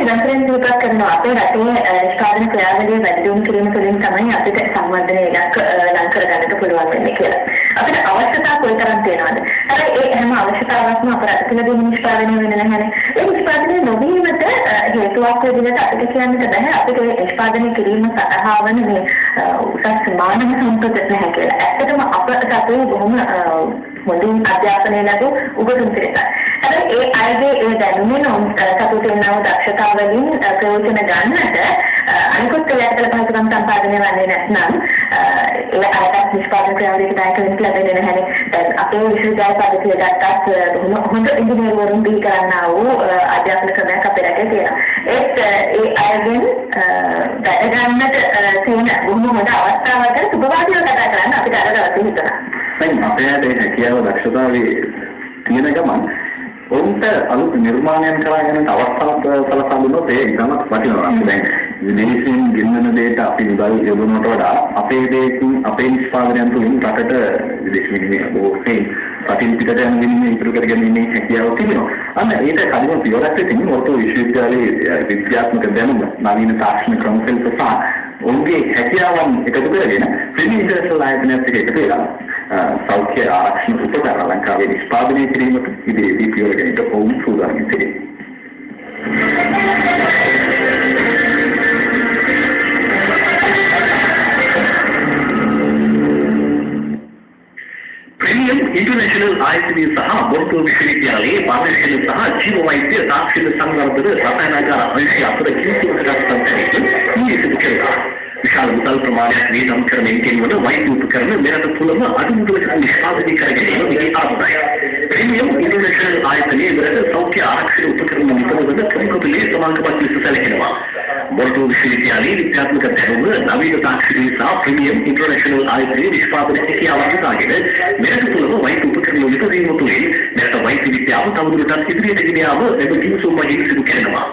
යන්ත්‍රයන් දීපත් කරනවා අපේ රටේ නිෂ්පාදන ක්‍රියාවලිය වැඩි දියුණු කිරීම තුළින් තමයි අපිට සංවර්ධනයක් ලං කරගන්නට පුළුවන් වෙන්නේ කියලා. අපිට අවශ්‍යතා කොයිතරම් තියෙනවද? හැබැයි ඒ හැම අවශ්‍යතාවක්ම අපේ රට තුළ නිෂ්පාදනය වෙන්නේ නැහැනේ. ඒ නිෂ්පාදනය නොවීමට හේතුවක් විදිහට අපිට කියන්නට බෑ අපිට නිෂ්පාදනය කිරීම සඳහා වන මේ උසස් මානව සම්පත නැහැ කියලා. ඇත්තටම අපට අපේ බොහොම මුලින් අධ්‍යාපනය ලැබූ උගතුන් පිරිසක්. හැබැයි ඒ අයගේ ඒ දැනුමෙන් සතුට වෙනව දක්ෂතාවලින් ප්‍රයෝජන ගන්නට අනිකුත් යටතල පහසුකම් සම්පාදනය වෙන්නේ නැත්නම් ඒ අයත් නිෂ්පාදන ක්‍රියාවලියක දායකවෙන්න ලැබෙන්නේ නැහැනේ. දැන් අපේ විශ්වවිද්‍යාල පද්ධතිය ගත්තත් හොඳ ඉංජිනේරුවරුන් බිහි කරන්නා වූ අධ්‍යාපන ක්‍රමයක් අපේ රටේ තියෙනවා. ඒ අයගෙන් වැඩ ගන්නට තියෙන බොහොම හොඳ අවස්ථාවක සුබවාදීව කතා කරන්න අපිට අර දවසේ හිතනවා. දැන් අපේ රටේ හැකියාව දක්ෂතාවයේ තියෙන ගමන් උන්ට අලුත් නිර්මාණයන් කරගෙන අවස්ථාවක් සලසා දුන්නොත් ඒ ඉතාමත් වටිනවා. දැන් විදේශයෙන් ගෙන්නන දෙයට අපි මුදල් යොදනවට වඩා අපේ දේශින් අපේ නිෂ්පාදනයන් තුළින් රටට විදේශ විනිමය බොහෝසේ රටින් පිටට යන විනිමය ඉතුරු කරගැනීමේ හැකියාව තියෙනවා. අන්න ඒක කලින් පියවරක් තියෙනවා. ඔතෝ විශ්වවිද්‍යාලයේ විද්‍යාත්මක දැනුම නවීන තාක්ෂණ ක්‍රම සහ උන්ගේ හැකියාවන් එකතු කරගෙන ප්‍රීමියම් ඉන්ටර්නැෂනල් ආයතනයත් එක්ක එකතු වෙලා සෞඛ්‍ය ආරක්ෂණ උපකරණ ලංකාවේ නිෂ්පාදනය කිරීමට ඉදිරියේදී පියවර ගැනීමට ඔවුන් සූදානම් වෙන්නේ. प्रीमियम इंटरनेशनल आयतनी सह बोर्ड विश्वविद्यालय पाठशाले सह जीव वैद्य තාක්ෂණ සංවර්ධන රසායනාගාර අංශය අතර විශාල මුදල් ප්‍රමාණයක් වේදම් කරමින් කෙනෙකුට වෛද්‍ය උපකරණ මෙරට තුළම අඩුමුදලකට නිෂ්පාදනය කර ගැනීම විහිාරයි. ප්‍රීමියම් ඉන්ටර්නැෂනල් ආයතනයේ මෙරට සෞඛ්‍ය ආරක්ෂණ උපකරණ නිපදවන ප්‍රමුඛ ලේස මාර්ගපත් ලෙස සැලකෙනවා. බොල්ටෝ විශ්වවිද්‍යාලයේ විද්‍යාත්මක දැනුම නවීන තාක්ෂණයේ සහ ප්‍රීමියම් ඉන්ටර්නැෂනල් ආයතනයේ නිෂ්පාදන හැකියාවන් සාගෙන මෙරට තුළම වෛද්‍ය උපකරණ නිපදවීම තුළින් මෙරට වෛද්‍ය විද්‍යාව තවදුරටත් ඉදිරියට ගෙන යාම එම කිසිම වගේ සිදු කරනවා.